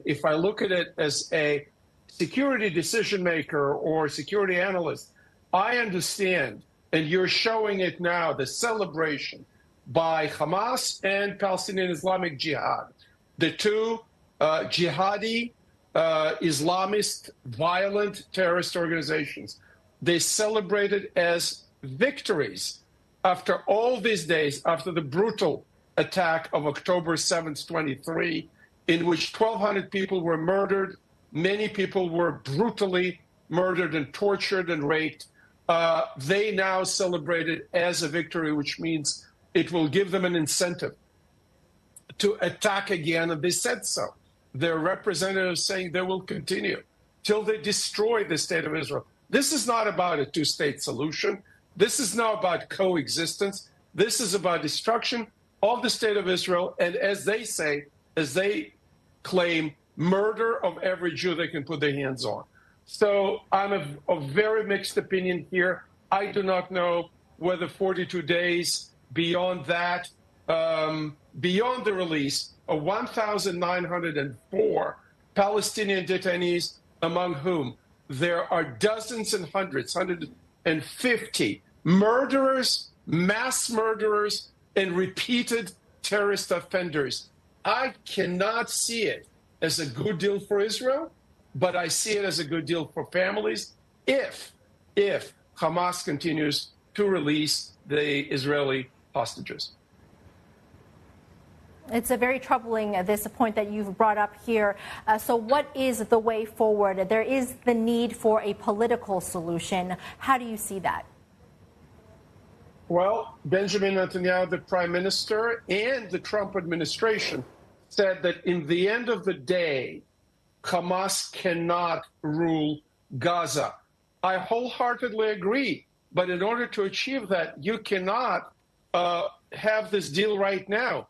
if I look at it as a security decision maker or security analyst, I understand, and you're showing it now, the celebration by Hamas and Palestinian Islamic Jihad, the two jihadi, Islamist, violent terrorist organizations. They celebrated as victories after all these days, after the brutal attack of October 7th, 23, in which 1,200 people were murdered. Many people were brutally murdered and tortured and raped. They now celebrate it as a victory, which means it will give them an incentive to attack again. And they said so. Their representatives saying they will continue till they destroy the state of Israel. This is not about a two-state solution. This is not about coexistence. This is about destruction of the state of Israel. And as they say, as they claim, murder of every Jew they can put their hands on. So I'm of very mixed opinion here. I do not know whether 42 days beyond that, beyond the release of 1,904 Palestinian detainees, among whom there are dozens and hundreds, 150 murderers, mass murderers, and repeated terrorist offenders. I cannot see it as a good deal for Israel, but I see it as a good deal for families if Hamas continues to release the Israeli hostages. It's a very troubling, this point that you've brought up here. So what is the way forward? There is the need for a political solution. How do you see that? Well, Benjamin Netanyahu, the prime minister, and the Trump administration said that in the end of the day, Hamas cannot rule Gaza. I wholeheartedly agree. But in order to achieve that, you cannot have this deal right now.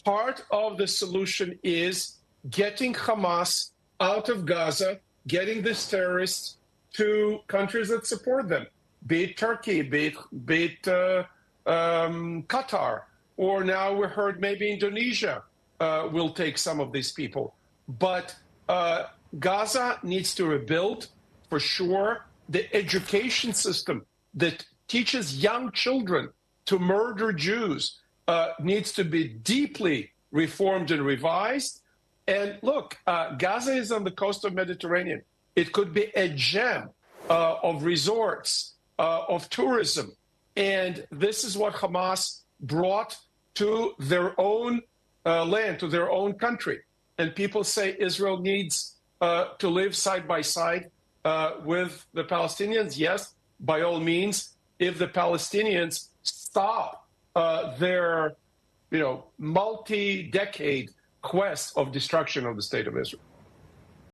Part of the solution is getting Hamas out of Gaza, getting these terrorists to countries that support them, be it Turkey, be it Qatar, or now we heard maybe Indonesia will take some of these people. But Gaza needs to rebuild, for sure. The education system that teaches young children to murder Jews needs to be deeply reformed and revised. And look, Gaza is on the coast of Mediterranean. It could be a gem of resorts, of tourism. And this is what Hamas brought to their own land, to their own country. And people say Israel needs to live side by side with the Palestinians. Yes, by all means, if the Palestinians stop their multi-decade quest of destruction of the state of Israel.